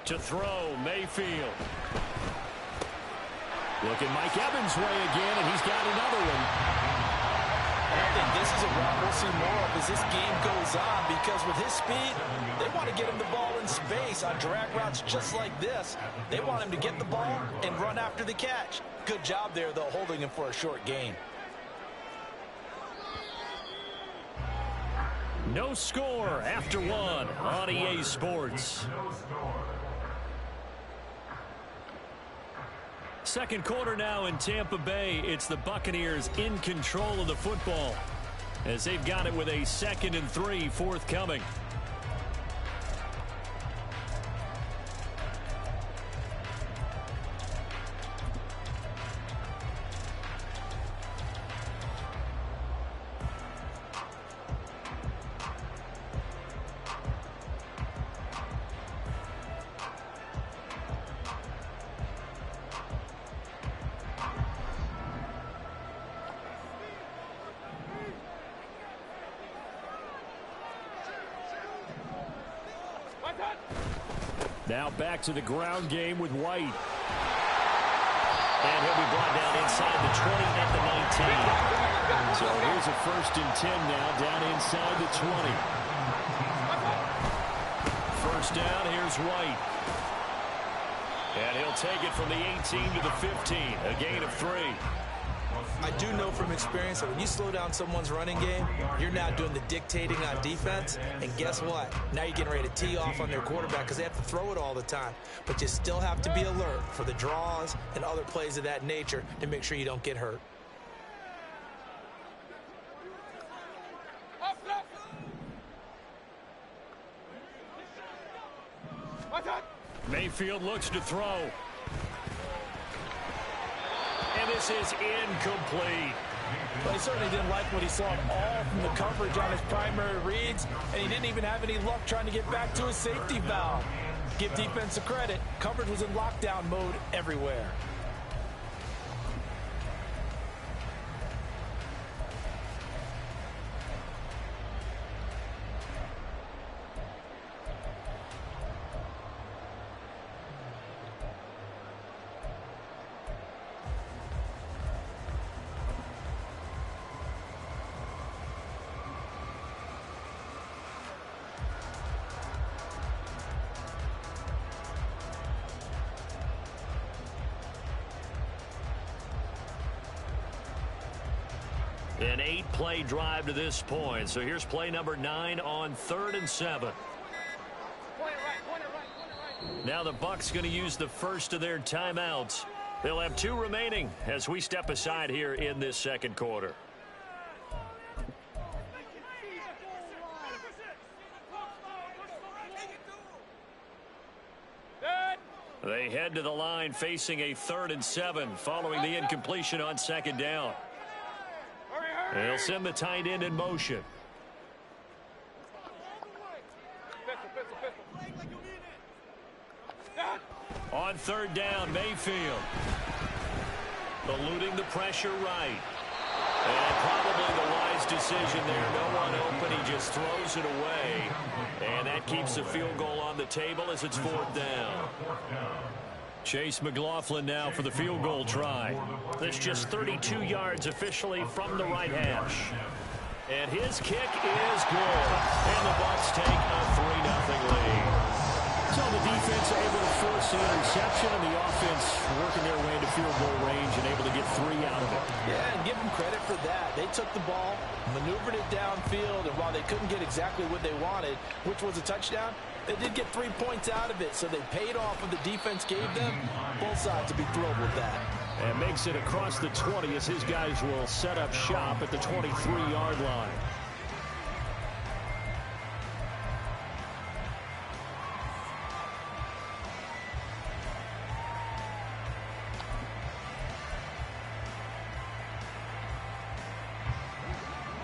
To throw, Mayfield. Look at Mike Evans' way again, and he's got another one. And I think this is a route we'll see more of as this game goes on, because with his speed, they want to get him the ball in space on drag routes just like this. They want him to get the ball and run after the catch. Good job there, though, holding him for a short gain. No score after one on EA Sports. Second quarter now in Tampa Bay. It's the Buccaneers in control of the football as they've got it with a 2nd and 3 forthcoming. Now back to the ground game with White. And he'll be brought down inside the 20 at the 19. So here's a 1st and 10 now down inside the 20. First down, here's White. And he'll take it from the 18 to the 15, a gain of 3. I do know from experience that when you slow down someone's running game, you're now doing the dictating on defense. And guess what? Now you're getting ready to tee off on their quarterback because they have to throw it all the time. But you still have to be alert for the draws and other plays of that nature to make sure you don't get hurt. Mayfield looks to throw. And this is incomplete. But he certainly didn't like what he saw all from the coverage on his primary reads, and he didn't even have any luck trying to get back to his safety valve. Give defense the credit. Coverage was in lockdown mode everywhere. An 8-play drive to this point. So here's play number 9 on 3rd and 7. Now the Bucs going to use the first of their timeouts. They'll have 2 remaining as we step aside here in this second quarter. They head to the line facing a 3rd and 7 following the incompletion on 2nd down. They'll send the tight end in motion. On 3rd down, Mayfield. Eluding the pressure right. And probably the wise decision there. No one open. He just throws it away. And that keeps the field goal on the table as it's 4th down. Chase McLaughlin now for the field goal try. This just 32 yards officially from the right hash. And his kick is good. And the Bucs take a 3-0 lead. So the defense able to force the interception, and the offense working their way into field goal range and able to get 3 out of it. Yeah, and give them credit for that. They took the ball, maneuvered it downfield, and while they couldn't get exactly what they wanted, which was a touchdown, they did get 3 points out of it, so they paid off what the defense gave them. Both sides will be thrilled with that. And makes it across the 20 as his guys will set up shop at the 23-yard line.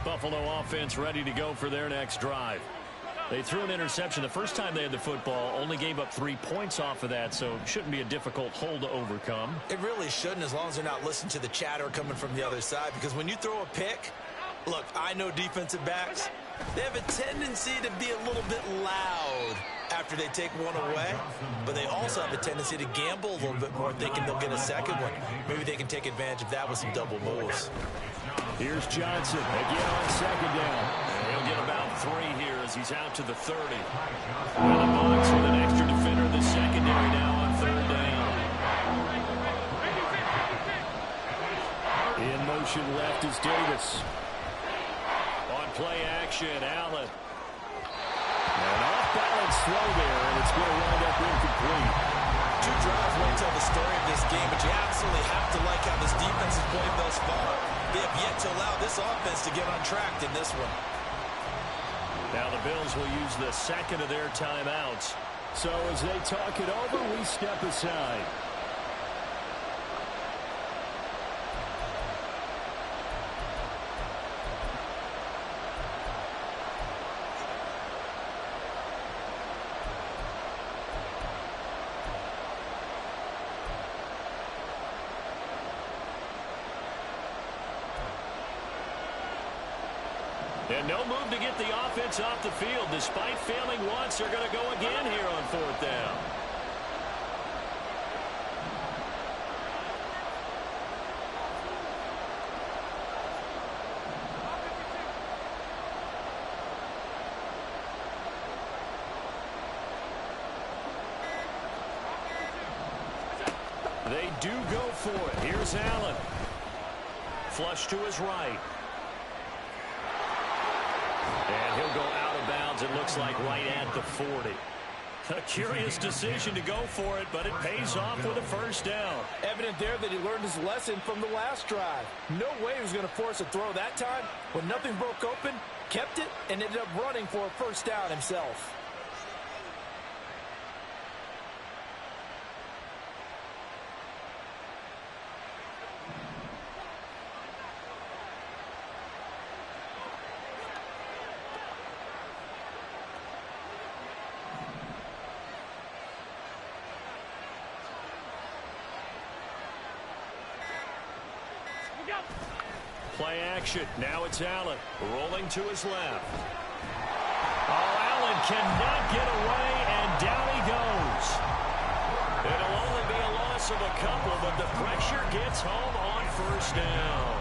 Buffalo offense ready to go for their next drive. They threw an interception the first time they had the football, only gave up 3 points off of that, so it shouldn't be a difficult hole to overcome. It really shouldn't, as long as they're not listening to the chatter coming from the other side, because when you throw a pick, look, I know defensive backs, they have a tendency to be a little bit loud after they take one away, but they also have a tendency to gamble a little bit more, thinking they'll get a second one. Maybe they can take advantage of that with some double moves. Here's Johnson again on second down. And he'll get about 3 here as he's out to the 30. And the Bucs with an extra defender in the secondary now on third down. In motion left is Davis. On play action, Allen. An off-balance throw there, and it's going to wind up incomplete. 2 drives won't tell the story of this game, but you absolutely have to like how this defense has played thus far. They have yet to allow this offense to get on track in this one. Now the Bills will use the second of their timeouts. So as they talk it over, we step aside. And no move to get the offense off the field. Despite failing once, they're going to go again here on fourth down. They do go for it. Here's Allen. Flush to his right. And he'll go out of bounds, it looks like, right at the 40. A curious decision to go for it, but it pays off with a first down. Evident there that he learned his lesson from the last drive. No way he was going to force a throw that time. When nothing broke open, kept it, and ended up running for a first down himself. Play action. Now it's Allen rolling to his left. Oh, Allen cannot get away, and down he goes. It'll only be a loss of a couple, but the pressure gets home on first down.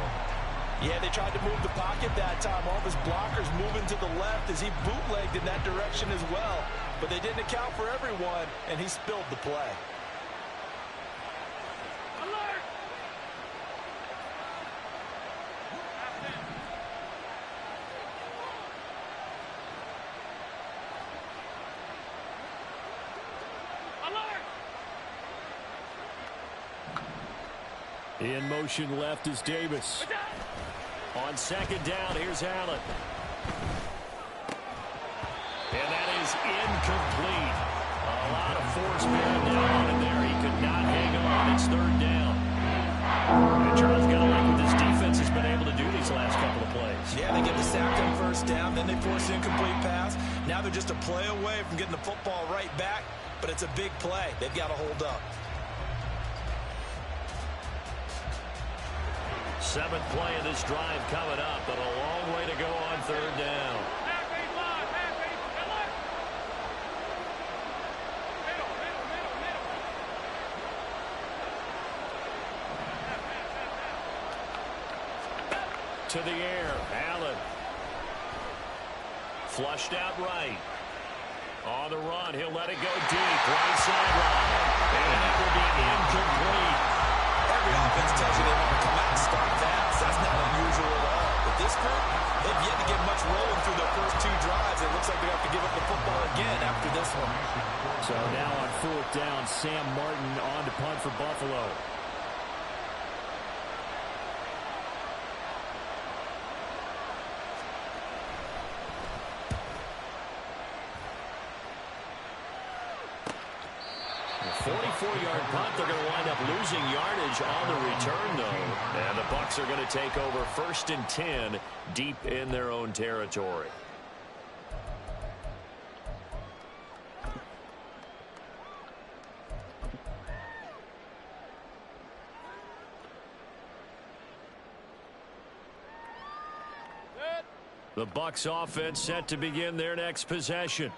Yeah, they tried to move the pocket that time. All of his blockers moving to the left as he bootlegged in that direction as well. But they didn't account for everyone, and he spilled the play. In motion left is Davis. On second down, here's Allen. And that is incomplete. A lot of force bearing down on him there. He could not hang on. It's third down. And Charles got to like what this defense has been able to do these last couple of plays. Yeah, they get the sack on first down, then they force an incomplete pass. Now they're just a play away from getting the football right back, but it's a big play. They've got to hold up. 7th play of this drive coming up, but a long way to go on third down. To the air, Allen. Flushed out right. On the run, he'll let it go deep, right sideline. And it will be incomplete. Every offense tells you they want to come out and start fast. That's not unusual at all. But this group, they've yet to get much rolling through their first 2 drives. It looks like they have to give up the football again after this one. So now on fourth down, Sam Martin on to punt for Buffalo. A 44-yard punt. They're going to wind up losing yardage on the return, though. And the Bucs are going to take over 1st and 10 deep in their own territory. The Bucs offense set to begin their next possession.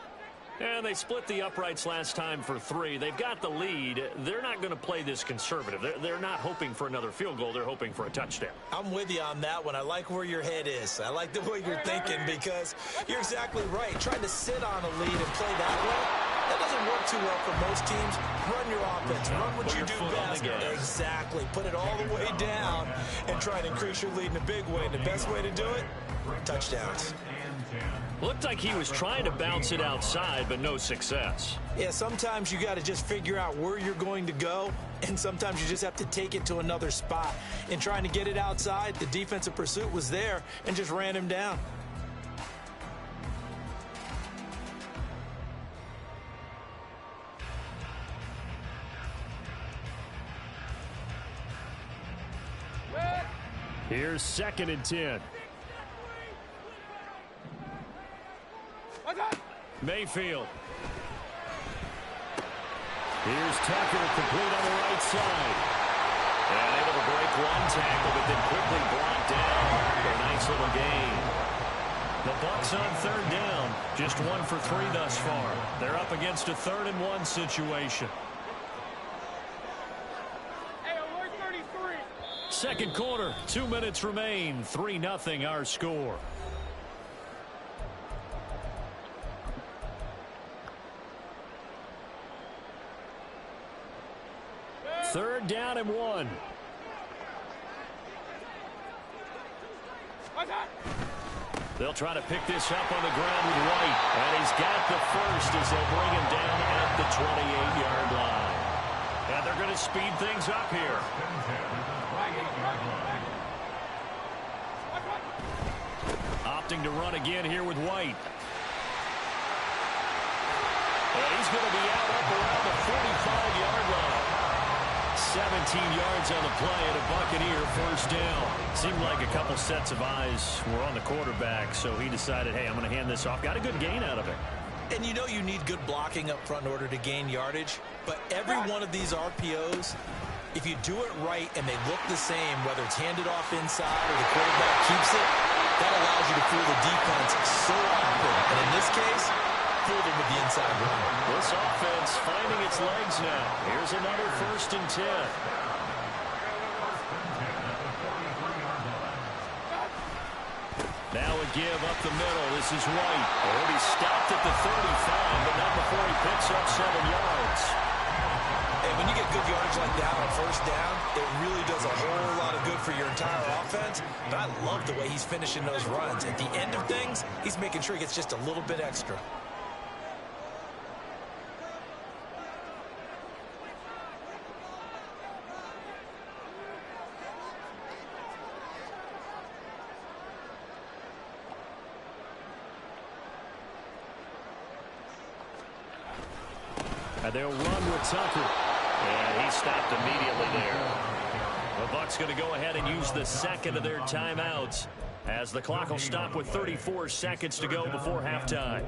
And they split the uprights last time for 3. They've got the lead. They're not going to play this conservative. They're not hoping for another field goal. They're hoping for a touchdown. I'm with you on that one. I like where your head is. I like the way you're thinking because you're exactly right. Trying to sit on a lead and play that way, that doesn't work too well for most teams. Run your offense. Run what you do best. Exactly. Put it all the way down and try to increase your lead in a big way. And the best way to do it, touchdowns. Looked like he was trying to bounce it outside, but no success. Yeah, sometimes you got to just figure out where you're going to go, and sometimes you just have to take it to another spot. In trying to get it outside, the defensive pursuit was there and just ran him down. Here's 2nd and 10. Mayfield. Here's Tucker, complete on the right side. And able to break one tackle, but then quickly brought down for a nice little gain. The Bucs on 3rd down. Just 1 for 3 thus far. They're up against a 3rd and 1 situation. Second quarter, 2 minutes remain. 3-0 our score. Third down and 1. They'll try to pick this up on the ground with White. And he's got the first as they'll bring him down at the 28-yard line. And they're going to speed things up here. Opting to run again here with White. And he's going to be out up around the 45-yard line. 17 yards on the play and a Buccaneer first down. Seemed like a couple sets of eyes were on the quarterback, so he decided, hey, I'm going to hand this off. Got a good gain out of it. And you know you need good blocking up front in order to gain yardage, but every one of these RPOs, if you do it right and they look the same, whether it's handed off inside or the quarterback keeps it, that allows you to fool the defense so often. And in this case, fooled him with the inside run. This offense finding its legs now. Here's another 1st and 10. Now a give up the middle. This is White. Already stopped at the 35, but not before he picks up 7 yards. And when you get good yardage like that on 1st down, it really does a whole lot of good for your entire offense. But I love the way he's finishing those runs. At the end of things, he's making sure he gets just a little bit extra. And they'll run with Tucker. And he stopped immediately there. The Bucs going to go ahead and use the 2nd of their timeouts as the clock will stop with 34 seconds to go before halftime.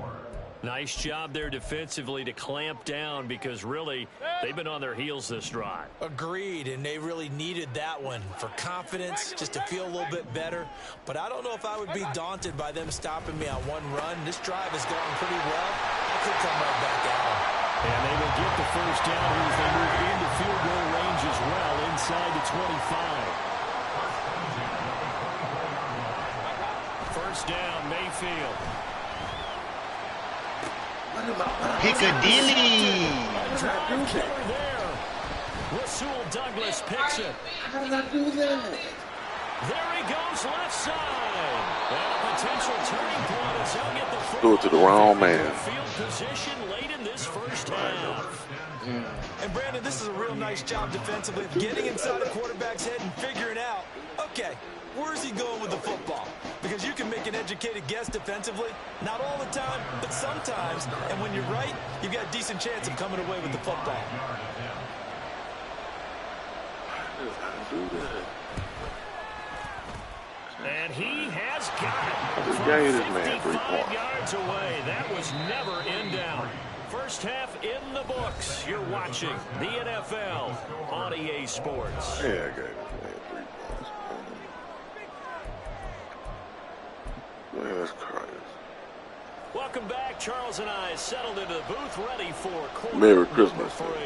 Nice job there defensively to clamp down because really they've been on their heels this drive. Agreed, and they really needed that one for confidence, just to feel a little bit better. But I don't know if I would be daunted by them stopping me on one run. This drive has gone pretty well. I could come right back at them. And they will get the first down here as they move into field goal range as well inside the 25. First down, Mayfield. Piccadilly. Killer there. Rasul Douglas picks it. How did I do that? There he goes left side. And a potential turning point as he'll get the football. Do it to the wrong man. Field position late in this first half. And Brandon, this is a real nice job defensively of getting inside the quarterback's head and figuring out, okay, where's he going with the football? Because you can make an educated guess defensively, not all the time, but sometimes. And when you're right, you've got a decent chance of coming away with the football. And he has got it Just from gave this man 3 55 points. yards away. That was never in down. First half in the books. You're watching the NFL on EA Sports. Yeah, I gave this man 3 points. Man, that's crazy. Welcome back. Charles and I settled into the booth ready for quarter Merry Christmas. number 3.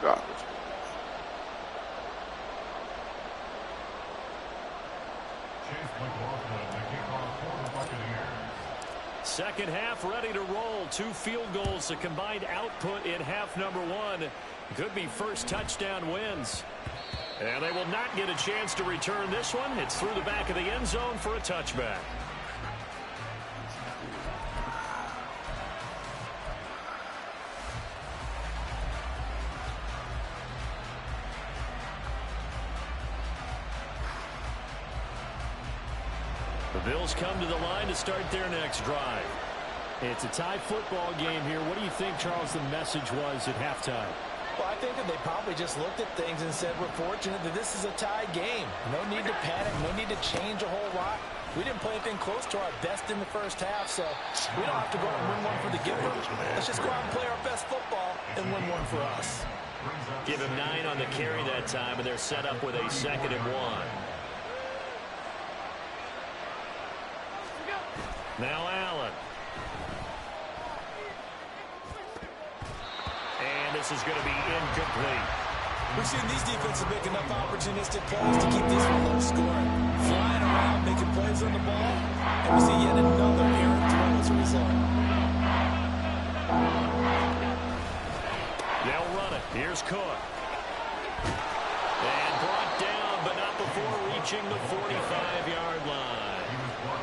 Garbage. Second half ready to roll. 2 field goals, the combined output in half number 1. Could be first touchdown wins. And they will not get a chance to return this one. It's through the back of the end zone for a touchback. The Bills come to the line to start their next drive. It's a tie football game here. What do you think, Charles, the message was at halftime? Well, I think that they probably just looked at things and said, we're fortunate that this is a tie game. No need to panic. No need to change a whole lot. We didn't play anything close to our best in the first half, so we don't have to go out and win one for the giver. Let's just go out and play our best football and win one for us. Give him 9 on the carry that time, and they're set up with a 2nd and 1. Now Allen. And this is going to be incomplete. We've seen these defenses make enough opportunistic plays to keep this one low scoring. Flying around, making plays on the ball, and we see yet another errant throw as a result. They'll run it. Here's Cook. And brought down, but not before reaching the 45-yard line.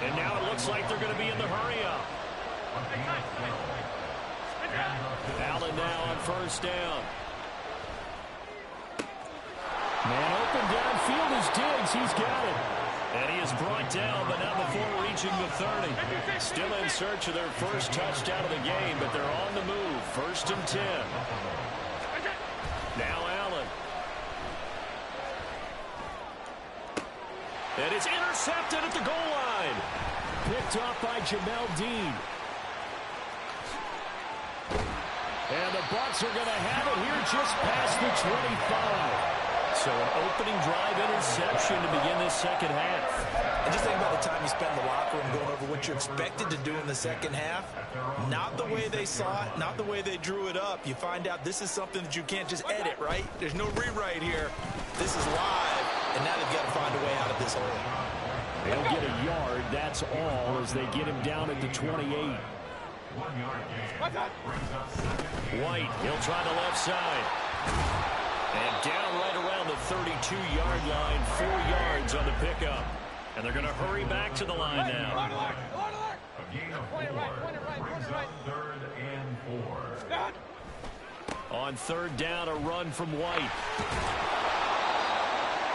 And now it looks like they're going to be in the hurry-up. Allen now on first down. Man open downfield is Diggs. He's got it. And he is brought down, but not before reaching the 30. Still in search of their first touchdown of the game, but they're on the move. 1st and 10. Now Allen. And it's intercepted at the goal line. Picked off by Jamel Dean. And the Bucs are going to have it here just past the 25. So an opening drive interception to begin this second half. And just think about the time you spend in the locker room going over what you're expected to do in the second half. Not the way they saw it, not the way they drew it up. You find out this is something that you can't just edit, right? There's no rewrite here. This is live, and now they've got to find a way out of this hole. They'll get a yard, that's all, as they get him down at the 28. White, he'll try the left side. And down right around the 32-yard line, 4 yards on the pickup. And they're going to hurry back to the line now. A gain of 4 brings up 3rd and 4. On 3rd down, a run from White.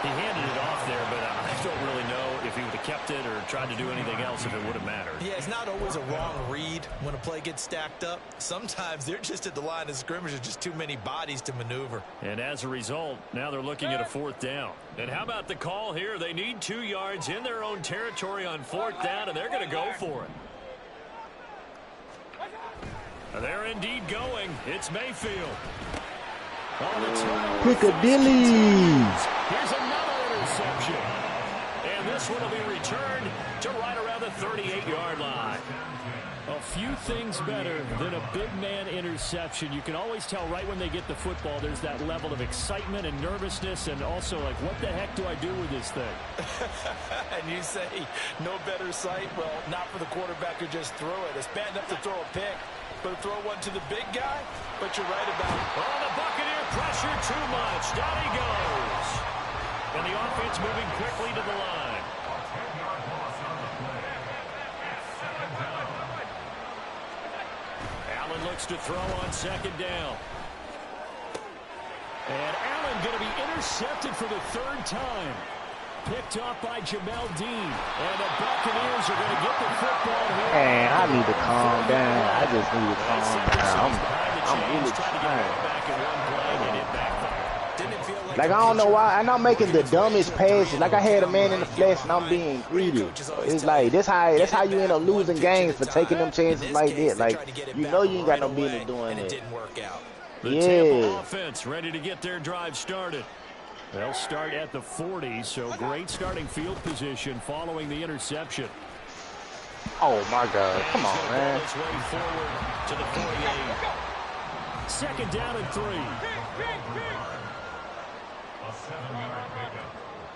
He handed it off there, but I don't really know if he would have kept it or tried to do anything else if it would have mattered. Yeah, it's not always a wrong read when a play gets stacked up. Sometimes they're just at the line of scrimmage. There's just too many bodies to maneuver. And as a result, now they're looking at a 4th down. And how about the call here? They need 2 yards in their own territory on 4th down, and they're going to go for it. They're indeed going. It's Mayfield. Piccadilly. Here's another interception. And this one will be returned to right around the 38-yard line. A few things better than a big man interception. You can always tell right when they get the football, there's that level of excitement and nervousness, and also like, what the heck do I do with this thing? And you say, no better sight? Well, not for the quarterback who just threw it. It's bad enough to throw a pick, but throw one to the big guy? But you're right about it. Oh, the Buccaneer pressure too much. Down he goes. And the offense moving quickly to the line. Allen looks to throw on 2nd down. And Allen going to be intercepted for the 3rd time. Picked off by Jamel Dean. And the Buccaneers are going to get the football here. Man, I need to calm down. I just need to calm down. I'm really tired. Like, I don't know why. And I'm making the dumbest passes. Like, I had a man in the flesh and I'm being greedy. It's like, that's how you end up losing games for taking them chances like that. Like, you know you ain't got no business doing that. The Tampa offense ready to get their drive started. They'll start at the 40, so great starting field position following the interception. Oh my God! Come on, man. His way forward to the 48. Second down and 3. A 7-yard pickup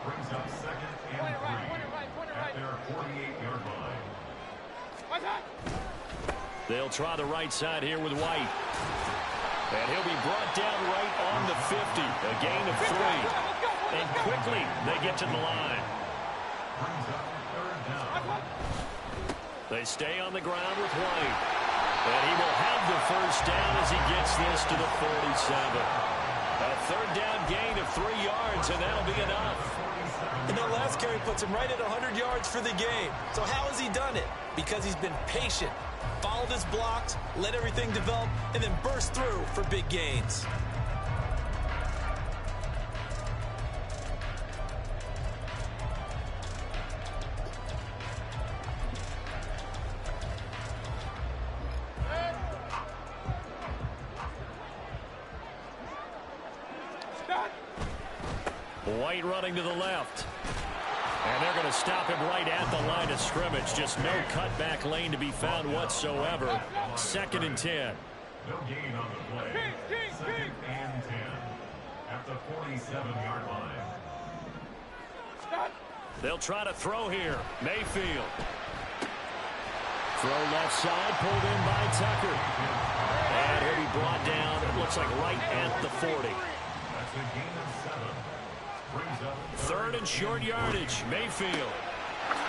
brings up second and 3 at their 48-yard line. They'll try the right side here with White. And he'll be brought down right on the 50. A gain of 3. And quickly they get to the line. Brings up third down. They stay on the ground with White. And he will have the first down as he gets this to the 47. A third down gain of 3 yards, and that'll be enough. And that last carry puts him right at 100 yards for the game. So how has he done it? Because he's been patient, followed his blocks, let everything develop, and then burst through for big gains. White running to the left. And they're going to stop him right at the line of scrimmage. Just no cutback lane to be found whatsoever. Second and 10. No gain on the play. Second and 10 at the 47-yard line. They'll try to throw here. Mayfield. Throw left side, pulled in by Tucker. And he'll be brought down, it looks like right at the 40. That's a gain of 7. Brings up Third and short yardage. Mayfield.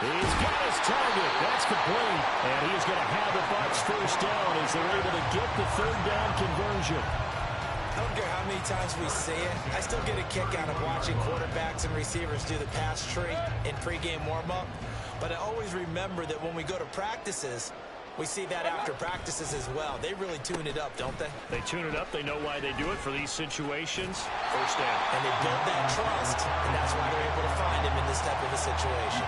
He's got his target. That's complete. And he's going to have the Bucs first down as they're able to get the third down conversion. I don't care how many times we see it. I still get a kick out of watching quarterbacks and receivers do the pass tree in pregame warm-up. But I always remember that when we go to practices, we see that after practices as well. They really tune it up, don't they? They tune it up. They know why they do it for these situations. First down. And they build that trust, and that's why they're able to find him in this type of a situation.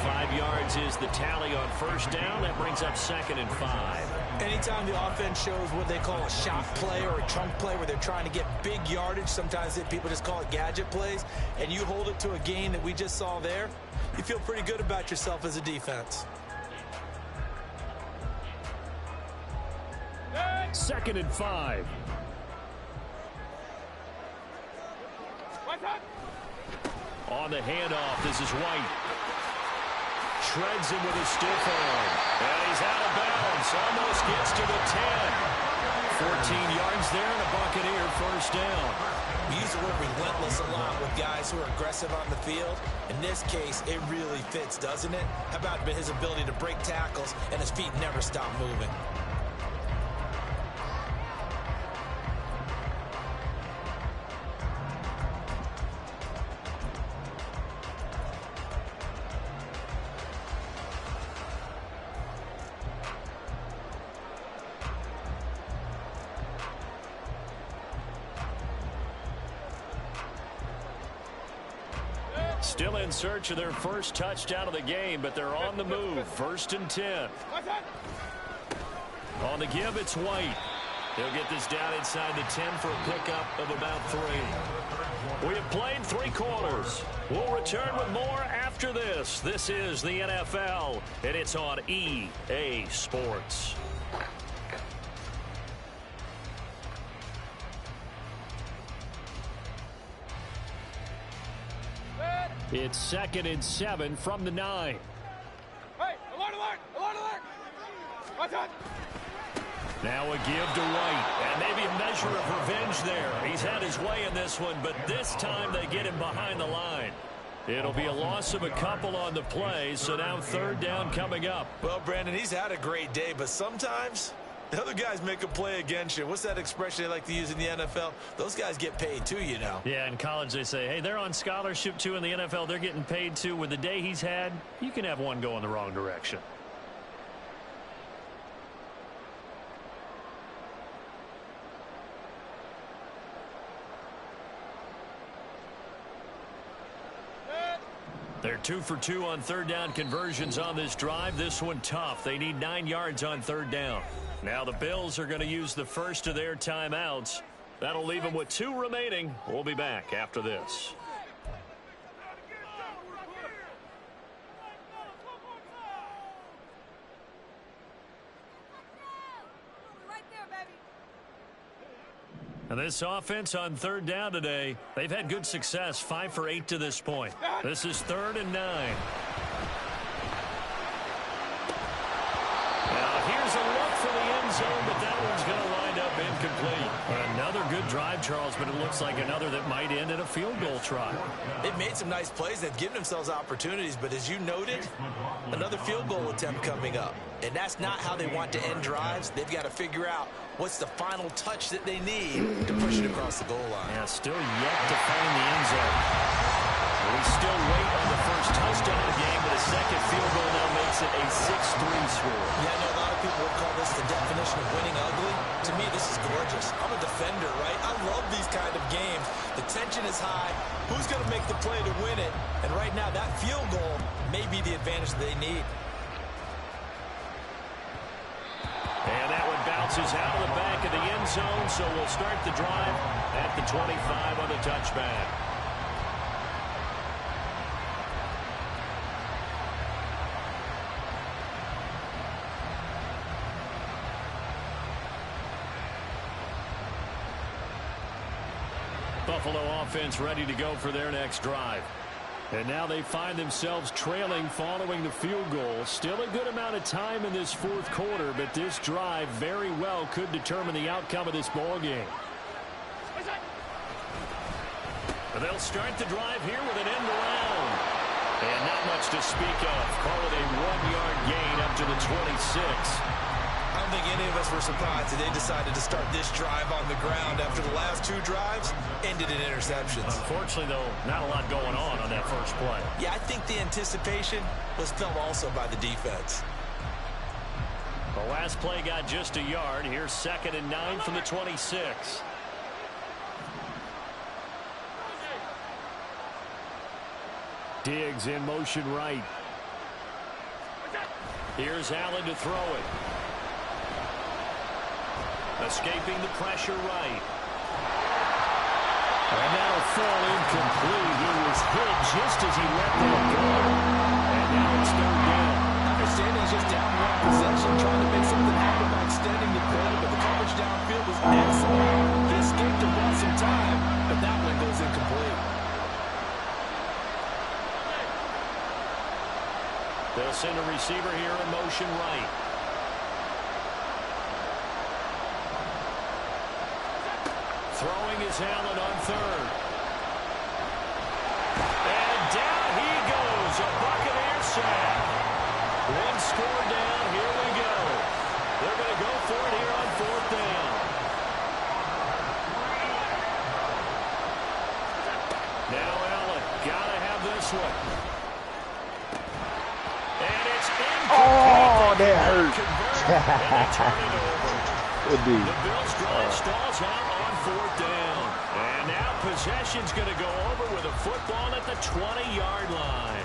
5 yards is the tally on first down. That brings up second and 5. Anytime the offense shows what they call a shot play or a chunk play where they're trying to get big yardage, sometimes people just call it gadget plays, and you hold it to a gain that we just saw there, you feel pretty good about yourself as a defense. Second and 5. On the handoff, this is White. Shreds him with a stiff arm. And he's out of bounds. Almost gets to the 10. 14 yards there and a Buccaneer first down. We use the word relentless a lot with guys who are aggressive on the field. In this case, it really fits, doesn't it? How about his ability to break tackles and his feet never stop moving? Still in search of their first touchdown of the game, but they're on the move. First and 10. On the give, it's White. He'll get this down inside the 10 for a pickup of about 3. We have played 3 quarters. We'll return with more after this. This is the NFL, and it's on EA Sports. It's second and 7 from the 9. Hey, alert, alert, alert, alert. What's up? Now a give to White, and maybe a measure of revenge there. He's had his way in this one, but this time they get him behind the line. It'll be a loss of a couple on the play, so now third down coming up. Well, Brandon, he's had a great day, but sometimes the other guys make a play against you. What's that expression they like to use in the NFL? Those guys get paid too, you know. Yeah, in college they say, hey, they're on scholarship too. In the NFL, they're getting paid too. With the day he's had, you can have one go in the wrong direction. They're 2 for 2 on third down conversions on this drive. This one tough. They need 9 yards on third down. Now the Bills are going to use the first of their timeouts. That'll leave them with 2 remaining. We'll be back after this. And this offense on third down today, they've had good success, 5 for 8 to this point. This is 3rd and 9. Now here's a look for the end zone, but that one's going to wind up incomplete. Another good drive, Charles, but it looks like another that might end in a field goal try. They've made some nice plays. They've given themselves opportunities, but as you noted, another field goal attempt coming up. And that's not how they want to end drives. They've got to figure out what's the final touch that they need to push it across the goal line. Yeah, still yet to find the end zone. We still wait on the first touchdown of the game, but a second field goal now makes it a 6-3 score. Yeah, I know a lot of people would call this the definition of winning ugly. To me, this is gorgeous. I'm a defender, right? I love these kind of games. The tension is high. Who's going to make the play to win it? And right now, that field goal may be the advantage that they need. And that one bounces out of the back of the end zone, so we'll start the drive at the 25 on the touchback. Buffalo offense ready to go for their next drive. And now they find themselves trailing following the field goal. Still a good amount of time in this fourth quarter, but this drive very well could determine the outcome of this ball game. But they'll start the drive here with an end around. And not much to speak of. Call it a 1-yard gain up to the 26. I don't think any of us were surprised that they decided to start this drive on the ground after the last 2 drives ended in interceptions. Unfortunately, though, not a lot going on that first play. Yeah, I think the anticipation was felt also by the defense. The last play got just a yard. Here's 2nd and 9 from the 26. Diggs in motion right. Here's Allen to throw it. Escaping the pressure right. And that'll fall incomplete. He was hit just as he let that go. And now it's 3rd down. Understanding he's just down 1 possession, trying to make something happen by extending the play, but the coverage downfield was excellent. He escaped and bought some time, but that one goes incomplete. They'll send a receiver here in motion right. Throwing is Allen on 3rd. And down he goes. A Buccaneer sack. 1 score down. Here we go. They're going to go for it here on 4th down. Now Allen. Got to have this one. And it's incomplete. Oh, that hurt. The Bills drive stalls out on 4th down. And now possession's going to go over with a football at the 20-yard line.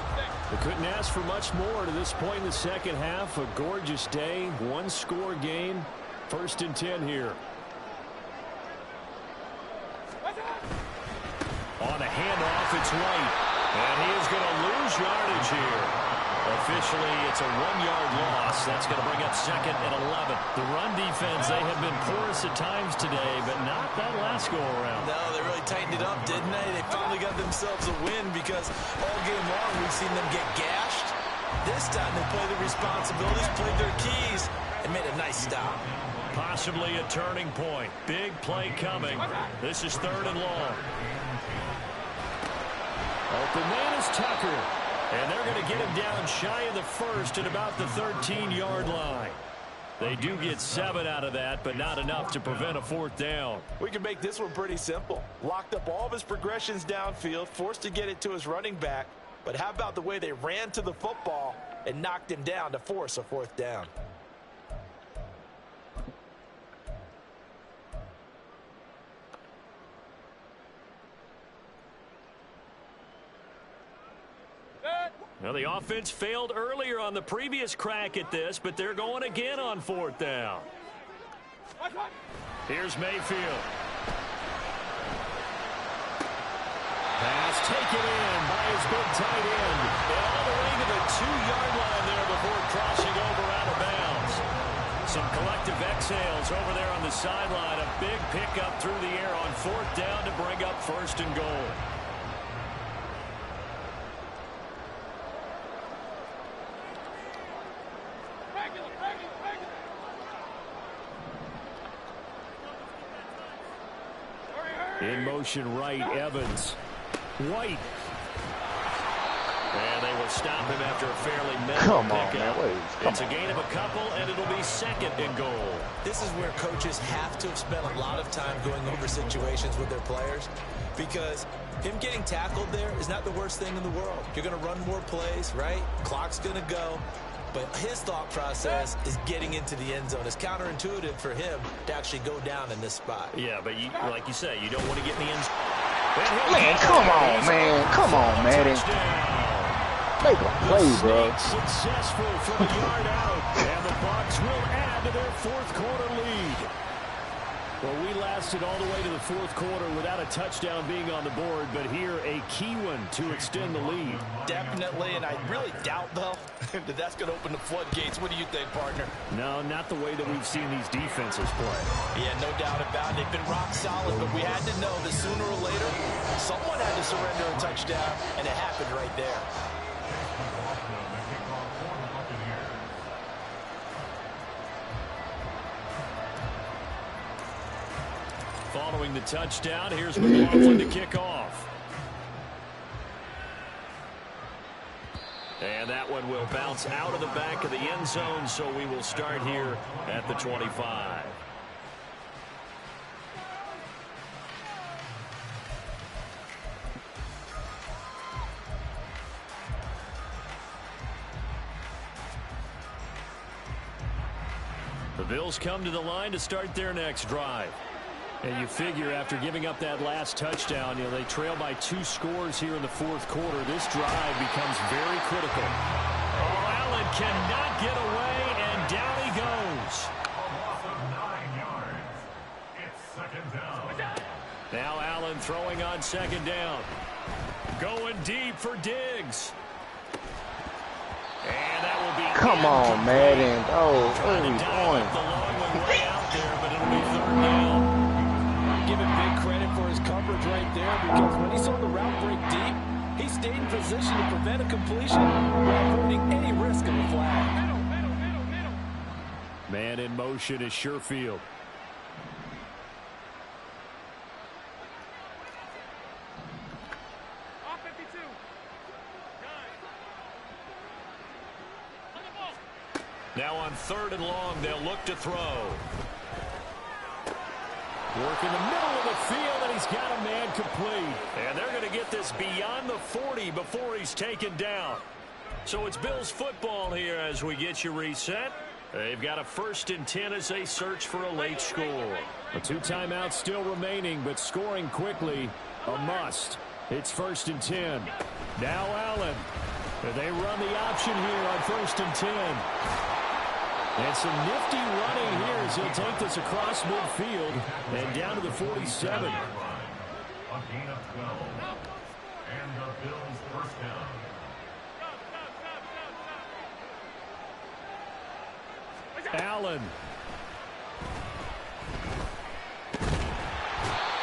They couldn't ask for much more to this point in the second half. A gorgeous day, 1-score game. 1st and 10 here. On a handoff, it's White. And he is going to lose yardage here. Officially, it's a 1-yard loss. That's going to bring up 2nd and 11. The run defense, they have been porous at times today, but not that last go-around. No, they really tightened it up, didn't they? They finally got themselves a win because all game long we've seen them get gashed. This time they played the responsibilities, played their keys, and made a nice stop. Possibly a turning point. Big play coming. This is 3rd and long. Open man is Tucker. And they're going to get him down shy of the 1st at about the 13-yard line. They do get 7 out of that, but not enough to prevent a 4th down. We can make this one pretty simple. Locked up all of his progressions downfield, forced to get it to his running back. But how about the way they ran to the football and knocked him down to force a 4th down? Well, the offense failed earlier on the previous crack at this, but they're going again on 4th down. Here's Mayfield. Pass taken in by his big tight end. All the way to the 2-yard line there before crossing over out of bounds. Some collective effort exhales over there on the sideline. A big pickup through the air on 4th down to bring up 1st and goal. In motion right, Evans. White. And they will stop him after a fairly minimal Come on, pickup. man. It's a gain of a couple, and it'll be 2nd and goal. This is where coaches have to have spent a lot of time going over situations with their players, because him getting tackled there is not the worst thing in the world. You're going to run more plays, right? Clock's going to go. But his thought process is getting into the end zone. It's counterintuitive for him to actually go down in this spot. Yeah, but like you say, you don't want to get in the end zone. Man, come on, man. Come on, Madden. Make a play, bro. Successful from a yard out. And the Bucs will add to their 4th quarter lead. Well, we lasted all the way to the 4th quarter without a touchdown being on the board, but here a key one to extend the lead. Definitely, and I really doubt, though, that that's going to open the floodgates. What do you think, partner? No, not the way that we've seen these defenses play. Yeah, no doubt about it. They've been rock solid, but we had to know that sooner or later, someone had to surrender a touchdown, and it happened right there. Following the touchdown, here's McLaughlin to kick off. And that one will bounce out of the back of the end zone, so we will start here at the 25. The Bills come to the line to start their next drive. And you figure after giving up that last touchdown, they trail by 2 scores here in the 4th quarter. This drive becomes very critical. Oh, Allen cannot get away, and down he goes. Loss of 9 yards. It's 2nd down. Now Allen throwing on 2nd down. Going deep for Diggs. And that will be... Come on, Madden. Oh, what are you doing? The long one way out there, but it'll be 3rd down. Give him big credit for his coverage right there, because when he saw the route break deep, he stayed in position to prevent a completion while avoiding any risk of a flag. Man in motion is Sherfield. Now on 3rd and long, they'll look to throw. Work in the middle of the field, and he's got a man complete. And they're going to get this beyond the 40 before he's taken down. So it's Bills football here as we get you reset. They've got a 1st and 10 as they search for a late score. A 2 timeouts still remaining, but scoring quickly, a must. It's 1st and 10. Now Allen. They run the option here on 1st and 10. And some nifty running here as he'll take this across midfield and down to the 47. A gain of 12. And the Bills 1st down. Allen.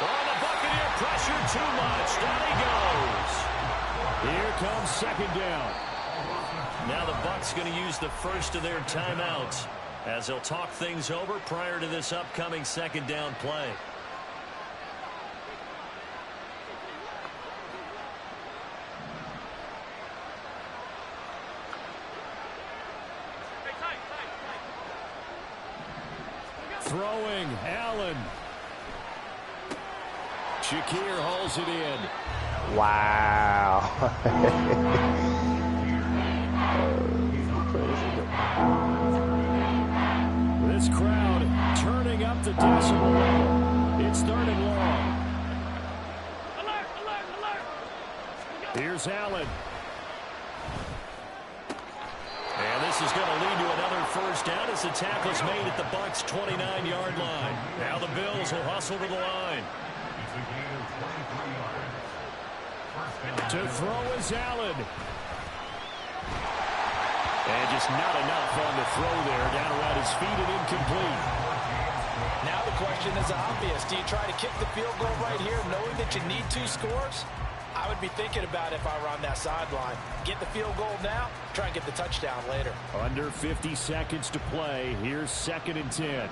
Oh, the Buccaneer pressure too much. Down he goes. Here comes 2nd down. Now the Bucs going to use the first of their timeouts as they'll talk things over prior to this upcoming 2nd down play. Throwing, Allen. Shakir hauls it in. Wow. This crowd turning up the decibel level. It's 3rd and long. Alert, alert, alert. Here's Allen. And this is going to lead to another 1st down as the tackle's made at the Bucs' 29-yard line. Now the Bills will hustle to the line. It's a gain of 23 yards. 1st down. To throw is Allen. And just not enough on the throw there, down around his feet and incomplete. Now the question is obvious. Do you try to kick the field goal right here knowing that you need 2 scores? I would be thinking about it if I were on that sideline. Get the field goal now, try and get the touchdown later. Under 50 seconds to play. Here's 2nd and 10.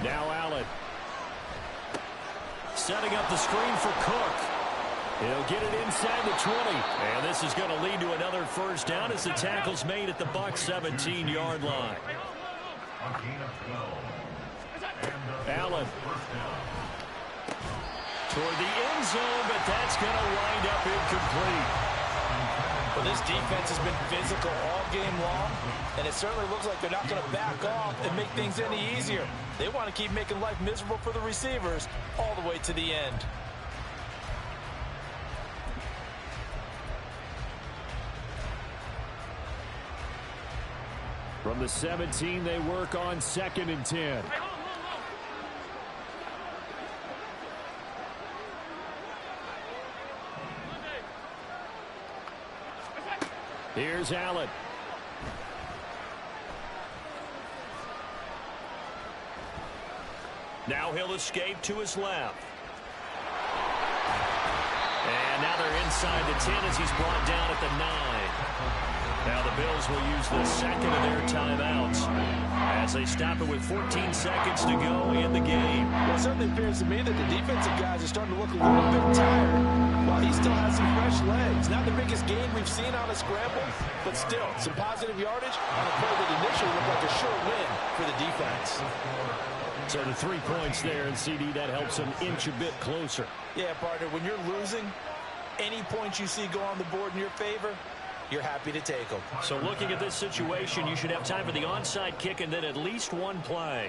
Now Allen. Setting up the screen for Cook. He'll get it inside the 20. And this is going to lead to another first down as the tackle's made at the Bucs 17-yard line. Allen. Toward the end zone, but that's going to wind up incomplete. Well, this defense has been physical all game long, and it certainly looks like they're not going to back off and make things any easier. They want to keep making life miserable for the receivers all the way to the end. From the 17, they work on 2nd and 10. Here's Allen. Now he'll escape to his left. And now they're inside the 10 as he's brought down at the 9. Now the Bills will use the second of their timeouts as they stop it with 14 seconds to go in the game. Well, it certainly appears to me that the defensive guys are starting to look a little bit tired while he still has some fresh legs. Not the biggest gain we've seen on a scramble, but still some positive yardage on a play that initially looked like a sure win for the defense. So the 3 points there, and CD, that helps them inch a bit closer. Yeah, partner, when you're losing, any points you see go on the board in your favor, you're happy to take them. So looking at this situation, you should have time for the onside kick and then at least one play.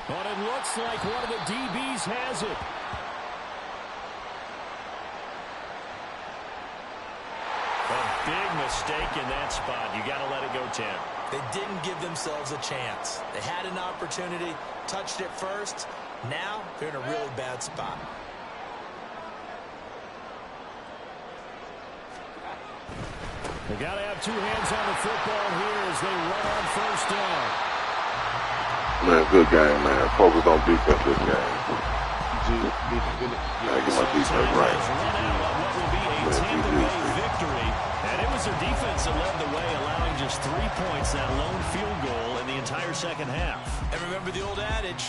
But it looks like one of the DBs has it. A big mistake in that spot. You got to let it go 10. They didn't give themselves a chance. They had an opportunity, touched it first. Now they're in a really bad spot. They got to have 2 hands on the football here as they run on first down. Man, good game, man. Focus on defense this game. Gotta get my defense right. Run out on what will be a Tampa Bay victory. And it was their defense that led the way, allowing just 3 points, that lone field goal in the entire second half. And remember the old adage,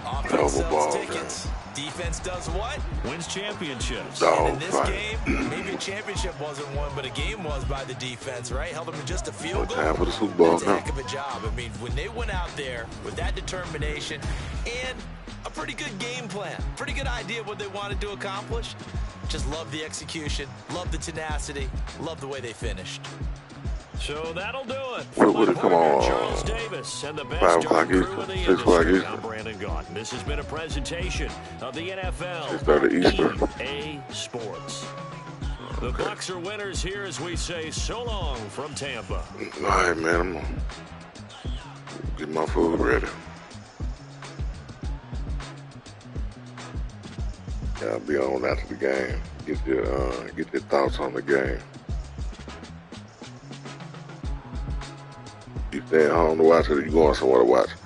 offense sells tickets. Man. Defense does what? Wins championships. And in this game, maybe a championship wasn't won, but a game was by the defense, right? Held them to just a field goal. Time for the Super Bowl. That's a heck of a job. I mean, when they went out there with that determination and a pretty good game plan, pretty good idea of what they wanted to accomplish, just love the execution, love the tenacity, love the way they finished. So that'll do it. What would it come on? Charles Davis and the best 5 o'clock crew Eastern, in the 6 o'clock industry. Eastern. I'm Brandon Gaudin. This has been a presentation of the NFL 6:30 Eastern. EA Sports. The Bucs are winners here as we say so long from Tampa. All right, man. I'm gonna get my food ready. Yeah, I'll be on after the game. Get your thoughts on the game. You staying home to watch it, or you going somewhere to watch it?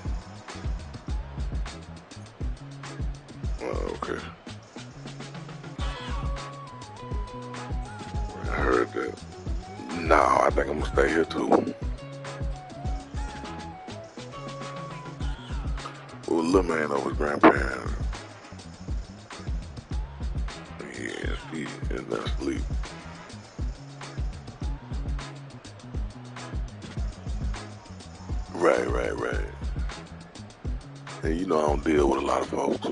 Oh, okay. I heard that. No, I think I'm gonna stay here too. Well, little man over his grandparents. Yeah, he is not asleep. Right. And you know I don't deal with a lot of folks.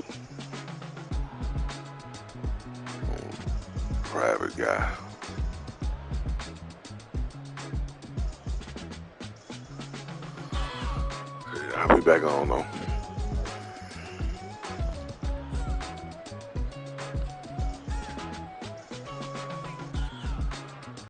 Private guy. I'll be back on though.